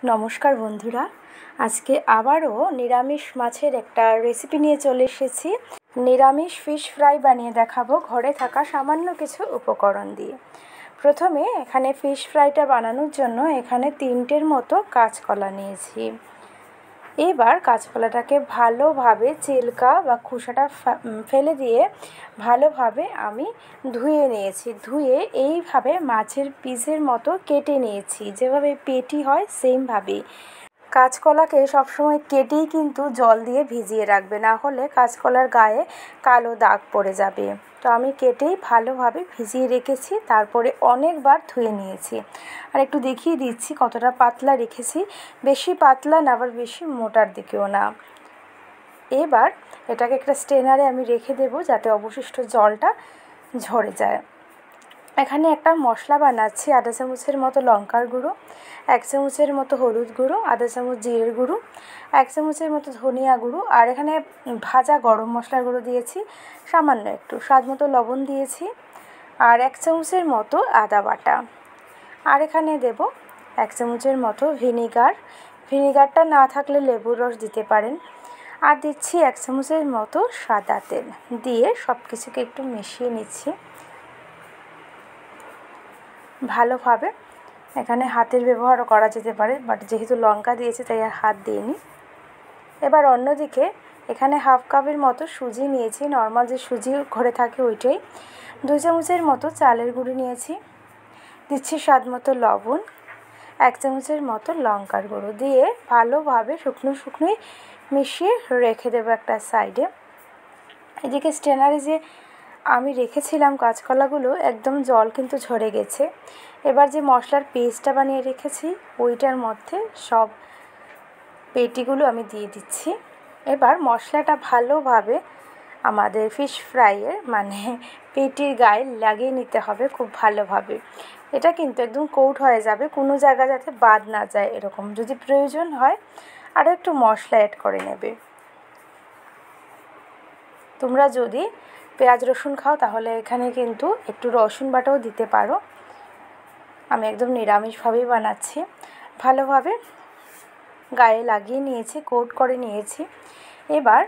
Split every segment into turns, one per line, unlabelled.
নমস্কার বন্ধুরা, আজকে আবারও নিরামিষ মাছের একটা রেসিপি নিয়ে চলে এসেছি। নিরামিষ ফিশ ফ্রাই বানিয়ে দেখাবো ঘরে থাকা সামান্য কিছু উপকরণ দিয়ে। প্রথমে এখানে ফিশ ফ্রাইটা বানানোর জন্য এখানে 3টের মতো কাঁচকলা নিয়েছি। এবার কাঁচকলাটাকে ভালোভাবে চিলকা বা খোসাটা ফেলে দিয়ে ভালোভাবে আমি ধুয়ে নিয়েছি। ধুয়ে এইভাবে মাছের পিসের মতো কেটে নিয়েছি, যেভাবে পেটি হয় সেমভাবেই। কাঁচকলাকে সবসময় কেটেই কিন্তু জল দিয়ে ভিজিয়ে রাখবে, না হলে কাঁচকলার গায়ে কালো দাগ পড়ে যাবে। তো আমি কেটেই ভালোভাবে ভিজিয়ে রেখেছি, তারপরে অনেকবার ধুয়ে নিয়েছি। আর একটু দেখিয়ে দিচ্ছি কতটা পাতলা রেখেছি, বেশি পাতলা না আবার বেশি মোটার দিকেও না। এবার এটাকে একটা স্ট্রেনারে আমি রেখে দেব, যাতে অবশিষ্ট জলটা ঝরে যায়। এখানে একটা মশলা বানাচ্ছি। আধা চামচের মতো লঙ্কার গুঁড়ো, 1 চামচের মতো হলুদ গুঁড়ো, আধা চামচ জিরের গুঁড়ো, 1 চামচের মতো ধনিয়া গুঁড়ো, আর এখানে ভাজা গরম মশলার গুঁড়ো দিয়েছি সামান্য একটু, স্বাদ মতো লবণ দিয়েছি, আর 1 চামচের মতো আদা বাটা। আর এখানে দেব 1 চামচের মতো ভিনিগার। ভিনিগারটা না থাকলে লেবুর রস দিতে পারেন। আর দিচ্ছি 1 চামচের মতো সাদা তেল। দিয়ে সব কিছুকে একটু মিশিয়ে নিচ্ছি ভালোভাবে। এখানে হাতের ব্যবহারও করা যেতে পারে, বাট যেহেতু লঙ্কা দিয়েছি তাই আর হাত দিইনি। এবার অন্যদিকে এখানে 1/2 কাপের মতো সুজি নিয়েছি, নর্মাল যে সুজি ঘরে থাকে ওইটাই। 2 চামচের মতো চালের গুঁড়ি নিয়েছি। দিচ্ছি স্বাদ মতো লবণ, 1 চামচের মতো লঙ্কার গুঁড়ো। দিয়ে ভালোভাবে শুকনোই মিশিয়ে রেখে দেবো একটা সাইডে। এদিকে স্ট্রেনারে যে আমি রেখেছিলাম কাঁচকলাগুলো, একদম জল কিন্তু ঝরে গেছে। এবার যে মশলার পেস্টটা বানিয়ে রেখেছি ওইটার মধ্যে সব পেটিগুলো আমি দিয়ে দিচ্ছি। এবার মশলাটা ভালোভাবে আমাদের ফিশ ফ্রাইয়ের পেটির গায়ে লাগিয়ে নিতে হবে খুব ভালোভাবে। এটা কিন্তু একদম কোট হয়ে যাবে, কোনো জায়গা যাতে বাদ না যায় এরকম। যদি প্রয়োজন হয় আরও একটু মশলা অ্যাড করে নেবে। তোমরা যদি পেঁয়াজ রসুন খাও তাহলে এখানে কিন্তু একটু রসুন বাটাও দিতে পারো। আমি একদম নিরামিষভাবেই বানাচ্ছি। ভালোভাবে গায়ে লাগিয়ে নিয়েছি, কোট করে নিয়েছি। এবার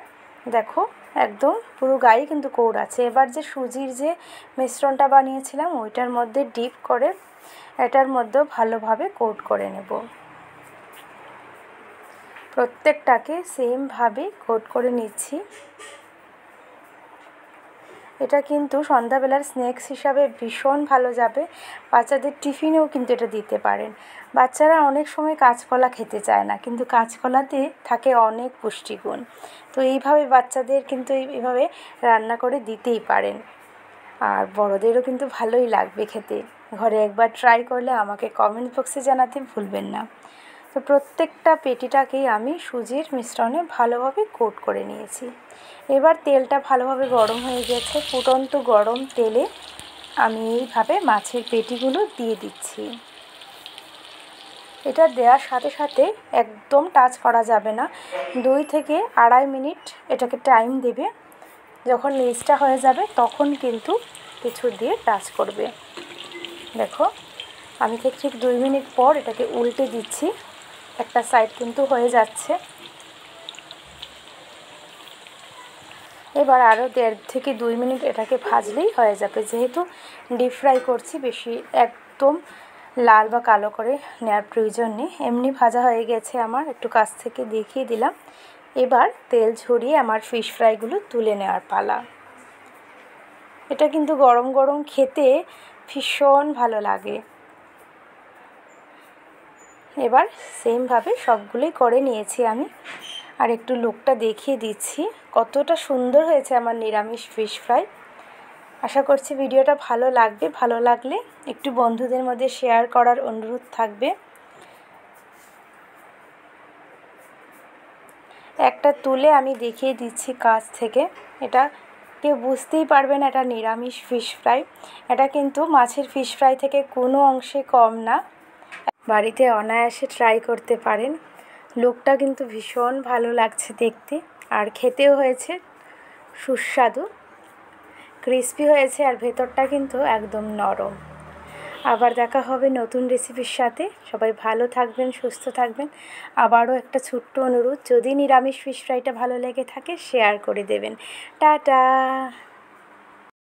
দেখো একদম পুরো গায়ে কিন্তু কোট আছে। এবার যে সুজির যে মিশ্রণটা বানিয়েছিলাম ওইটার মধ্যে ডিপ করে এটার মধ্যেও ভালোভাবে কোট করে নেব। প্রত্যেকটাকে সেমভাবে কোট করে নিচ্ছি। এটা কিন্তু সন্ধ্যাবেলার স্ন্যাক্স হিসাবে ভীষণ ভালো যাবে। বাচ্চাদের টিফিনেও কিন্তু এটা দিতে পারেন। বাচ্চারা অনেক সময় কাঁচকলা খেতে চায় না, কিন্তু কাঁচকলাতে থাকে অনেক পুষ্টিগুণ। তো এইভাবে বাচ্চাদের কিন্তু এইভাবে রান্না করে দিতেই পারেন। আর বড়দেরও কিন্তু ভালোই লাগবে খেতে। ঘরে একবার ট্রাই করলে আমাকে কমেন্ট বক্সে জানাতে ভুলবেন না। তো প্রত্যেকটা পেটিটাকেই আমি সুজির মিশ্রণে ভালোভাবে কোট করে নিয়েছি। এবার তেলটা ভালোভাবে গরম হয়ে গেছে। ফুটন্ত গরম তেলে আমি এইভাবে মাছের পেটিগুলো দিয়ে দিচ্ছি। এটা দেওয়ার সাথে সাথে একদম টাচ করা যাবে না। 2 থেকে 2.5 মিনিট এটাকে টাইম দেবে। যখন নিচটা হয়ে যাবে তখন কিন্তু কিছু দিয়ে টাচ করবে। দেখো আমি ঠিক 2 মিনিট পর এটাকে উল্টে দিচ্ছি। একটা সাইড কিন্তু হয়ে যাচ্ছে। এবার আরও 1.5 থেকে 2 মিনিট এটাকে ভাজলেই হয়ে যাবে। যেহেতু ডিপ ফ্রাই করছি, বেশি একদম লাল বা কালো করে নেওয়ার প্রয়োজন নেই। এমনি ভাজা হয়ে গেছে আমার, একটু কাছ থেকে দেখিয়ে দিলাম। এবার তেল ঝরিয়ে আমার ফিশ ফ্রাইগুলো তুলে নেওয়ার পালা। এটা কিন্তু গরম গরম খেতে ভীষণ ভালো লাগে। এবার সেমভাবে সবগুলোই করে নিয়েছি আমি। আর একটু লুকটা দেখিয়ে দিচ্ছি কতটা সুন্দর হয়েছে আমার নিরামিষ ফিশ ফ্রাই। আশা করছি ভিডিওটা ভালো লাগবে। ভালো লাগলে একটু বন্ধুদের মধ্যে শেয়ার করার অনুরোধ থাকবে। একটা তুলে আমি দেখিয়ে দিচ্ছি কাছ থেকে। এটা কেউ বুঝতেই পারবে না এটা নিরামিষ ফিশ ফ্রাই। এটা কিন্তু মাছের ফিশ ফ্রাই থেকে কোনো অংশে কম না। বাড়িতে অনায়াসে ট্রাই করতে পারেন। লুকটা কিন্তু ভীষণ ভালো লাগছে দেখতে, আর খেতেও হয়েছে সুস্বাদু, ক্রিস্পি হয়েছে, আর ভেতরটা কিন্তু একদম নরম। আবার দেখা হবে নতুন রেসিপির সাথে। সবাই ভালো থাকবেন, সুস্থ থাকবেন। আবারও একটা ছোট্ট অনুরোধ, যদি নিরামিষ ফিশ ফ্রাইটা ভালো লেগে থাকে শেয়ার করে দেবেন। টাটা।